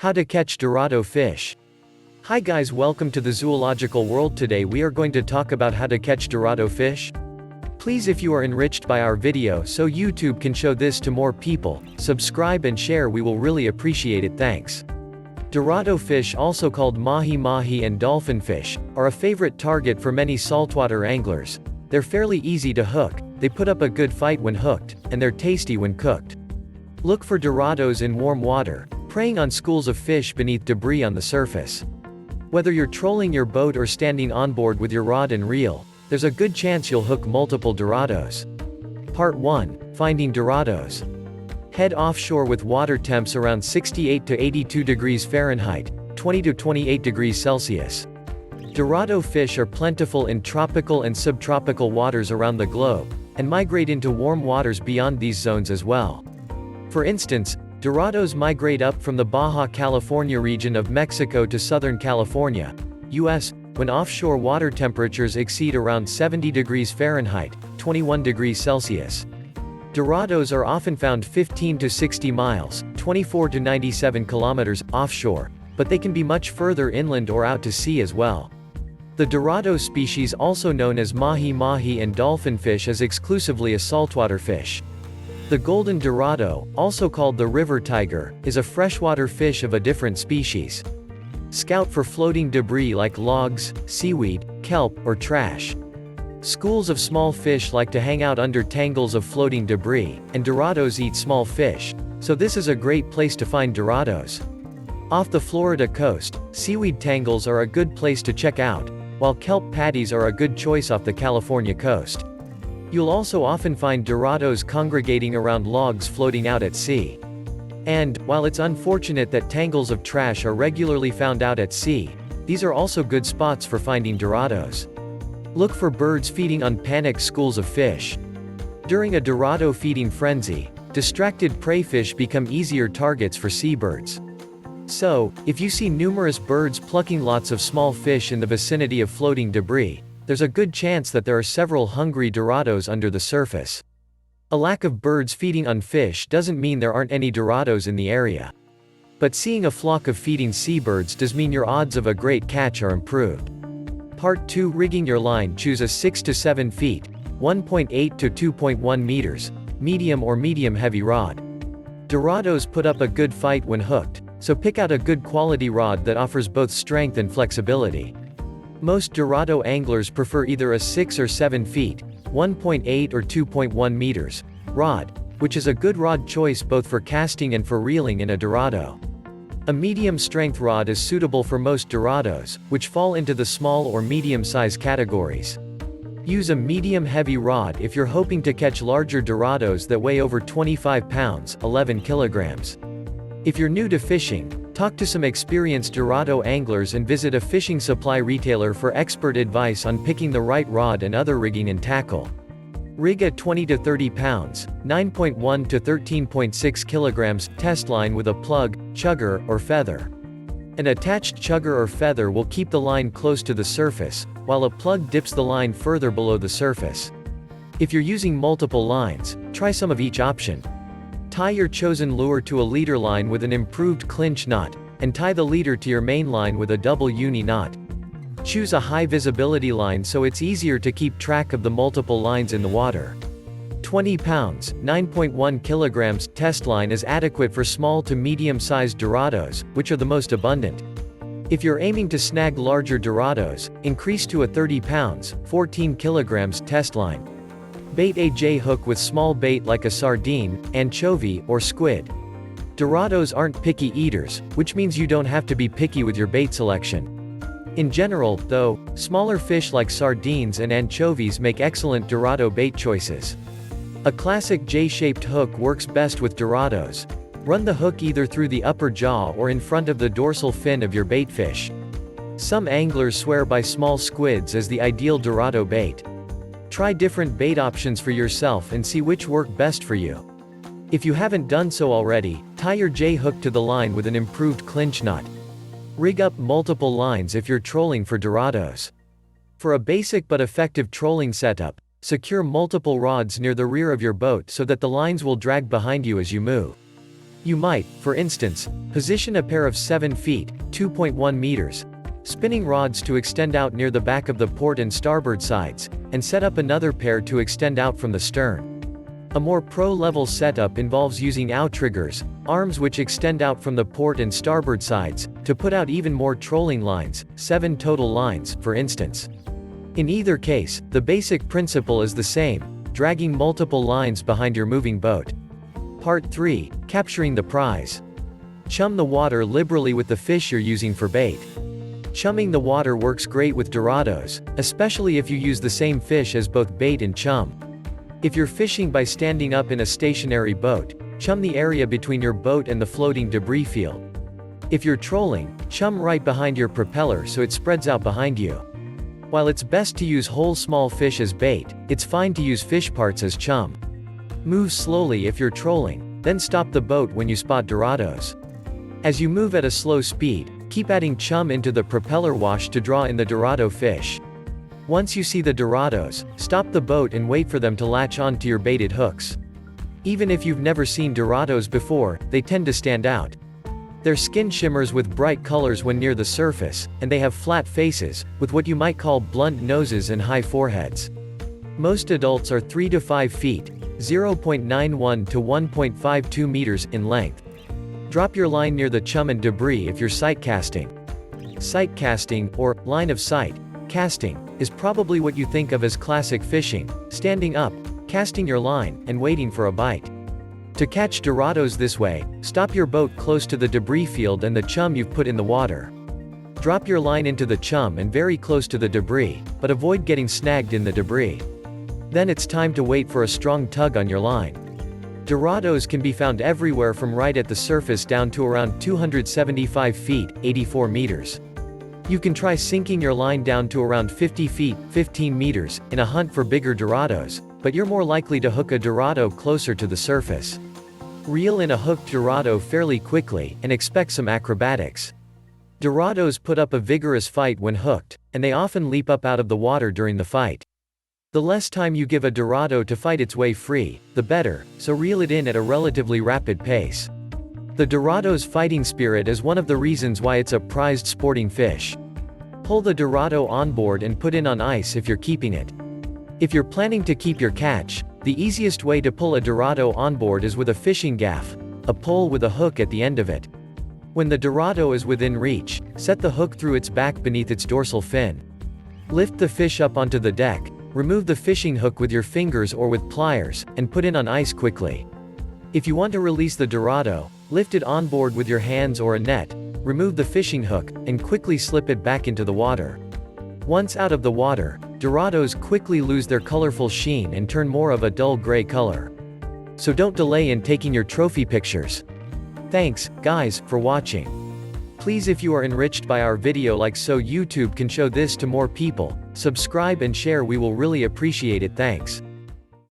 How to catch Dorado fish. Hi guys, welcome to the zoological world. Today we are going to talk about how to catch Dorado fish. Please, if you are enriched by our video so YouTube can show this to more people, subscribe and share, we will really appreciate it, thanks. Dorado fish, also called mahi-mahi and dolphin fish, are a favorite target for many saltwater anglers. They're fairly easy to hook, they put up a good fight when hooked, and they're tasty when cooked. Look for Dorados in warm water, preying on schools of fish beneath debris on the surface. Whether you're trolling your boat or standing on board with your rod and reel, there's a good chance you'll hook multiple Dorados. Part 1. Finding Dorados. Head offshore with water temps around 68 to 82 degrees Fahrenheit, 20 to 28 degrees Celsius. Dorado fish are plentiful in tropical and subtropical waters around the globe, and migrate into warm waters beyond these zones as well. For instance, Dorados migrate up from the Baja California region of Mexico to Southern California, U.S., when offshore water temperatures exceed around 70 degrees Fahrenheit, 21 degrees Celsius. Dorados are often found 15 to 60 miles, 24 to 97 kilometers, offshore, but they can be much further inland or out to sea as well. The Dorado species, also known as mahi-mahi and dolphin fish, is exclusively a saltwater fish. The golden dorado, also called the river tiger, is a freshwater fish of a different species. Scout for floating debris like logs, seaweed, kelp, or trash. Schools of small fish like to hang out under tangles of floating debris, and Dorados eat small fish, so this is a great place to find Dorados. Off the Florida coast, seaweed tangles are a good place to check out, while kelp patties are a good choice off the California coast. You'll also often find Dorados congregating around logs floating out at sea. And, while it's unfortunate that tangles of trash are regularly found out at sea, these are also good spots for finding Dorados. Look for birds feeding on panicked schools of fish. During a Dorado feeding frenzy, distracted prey fish become easier targets for seabirds. So, if you see numerous birds plucking lots of small fish in the vicinity of floating debris, there's a good chance that there are several hungry Dorados under the surface. A lack of birds feeding on fish doesn't mean there aren't any Dorados in the area. But seeing a flock of feeding seabirds does mean your odds of a great catch are improved. Part 2. Rigging your line. Choose a 6 to 7 feet, 1.8 to 2.1 meters, medium or medium heavy rod. Dorados put up a good fight when hooked, so pick out a good quality rod that offers both strength and flexibility. Most Dorado anglers prefer either a 6 or 7 feet, 1.8 or 2.1 meters, rod, which is a good rod choice both for casting and for reeling in a Dorado. A medium-strength rod is suitable for most Dorados, which fall into the small or medium-size categories. Use a medium-heavy rod if you're hoping to catch larger Dorados that weigh over 25 pounds, 11 kilograms. If you're new to fishing, talk to some experienced Dorado anglers and visit a fishing supply retailer for expert advice on picking the right rod and other rigging and tackle. Rig a 20 to 30 pounds, 9.1 to 13.6 kilograms, test line with a plug, chugger, or feather. An attached chugger or feather will keep the line close to the surface, while a plug dips the line further below the surface. If you're using multiple lines, try some of each option. Tie your chosen lure to a leader line with an improved clinch knot, and tie the leader to your main line with a double uni knot. Choose a high visibility line so it's easier to keep track of the multiple lines in the water. 20 pounds, 9.1 kilograms, test line is adequate for small to medium-sized Dorados, which are the most abundant. If you're aiming to snag larger Dorados, increase to a 30 pounds, 14 kilograms, test line. Bait a J-hook with small bait like a sardine, anchovy, or squid. Dorados aren't picky eaters, which means you don't have to be picky with your bait selection. In general, though, smaller fish like sardines and anchovies make excellent Dorado bait choices. A classic J-shaped hook works best with Dorados. Run the hook either through the upper jaw or in front of the dorsal fin of your bait fish. Some anglers swear by small squids as the ideal Dorado bait. Try different bait options for yourself and see which work best for you. If you haven't done so already, tie your J-hook to the line with an improved clinch knot. Rig up multiple lines if you're trolling for Dorados. For a basic but effective trolling setup, secure multiple rods near the rear of your boat so that the lines will drag behind you as you move. You might, for instance, position a pair of 7 feet, 2.1 meters, spinning rods to extend out near the back of the port and starboard sides, and set up another pair to extend out from the stern. A more pro-level setup involves using outriggers, arms which extend out from the port and starboard sides, to put out even more trolling lines, 7 total lines, for instance. In either case, the basic principle is the same, dragging multiple lines behind your moving boat. Part 3, Capturing the Prize. Chum the water liberally with the fish you're using for bait. Chumming the water works great with dorados, especially if you use the same fish as both bait and chum. If you're fishing by standing up in a stationary boat, chum the area between your boat and the floating debris field. If you're trolling, chum right behind your propeller so it spreads out behind you. While it's best to use whole small fish as bait, it's fine to use fish parts as chum. Move slowly if you're trolling, then stop the boat when you spot dorados. As you move at a slow speed, keep adding chum into the propeller wash to draw in the dorado fish. Once you see the dorados, stop the boat and wait for them to latch onto your baited hooks. Even if you've never seen dorados before, they tend to stand out. Their skin shimmers with bright colors when near the surface, and they have flat faces, with what you might call blunt noses and high foreheads. Most adults are 3 to 5 feet, 0.91 to 1.52 meters, in length. Drop your line near the chum and debris if you're sight casting. Sight casting, or line of sight casting, is probably what you think of as classic fishing, standing up, casting your line, and waiting for a bite. To catch dorados this way, stop your boat close to the debris field and the chum you've put in the water. Drop your line into the chum and very close to the debris, but avoid getting snagged in the debris. Then it's time to wait for a strong tug on your line. Dorados can be found everywhere from right at the surface down to around 275 feet, 84 meters. You can try sinking your line down to around 50 feet, 15 meters, in a hunt for bigger dorados, but you're more likely to hook a dorado closer to the surface. Reel in a hooked dorado fairly quickly, and expect some acrobatics. Dorados put up a vigorous fight when hooked, and they often leap up out of the water during the fight. The less time you give a dorado to fight its way free, the better, so reel it in at a relatively rapid pace. The dorado's fighting spirit is one of the reasons why it's a prized sporting fish. Pull the dorado on board and put in on ice if you're keeping it. If you're planning to keep your catch, the easiest way to pull a dorado on board is with a fishing gaff, a pole with a hook at the end of it. When the dorado is within reach, set the hook through its back beneath its dorsal fin. Lift the fish up onto the deck, remove the fishing hook with your fingers or with pliers, and put in on ice quickly. If you want to release the dorado, lift it on board with your hands or a net, remove the fishing hook, and quickly slip it back into the water. Once out of the water, dorados quickly lose their colorful sheen and turn more of a dull gray color. So don't delay in taking your trophy pictures. Thanks, guys, for watching. Please, if you are enriched by our video like so YouTube can show this to more people, subscribe and share, we will really appreciate it. Thanks.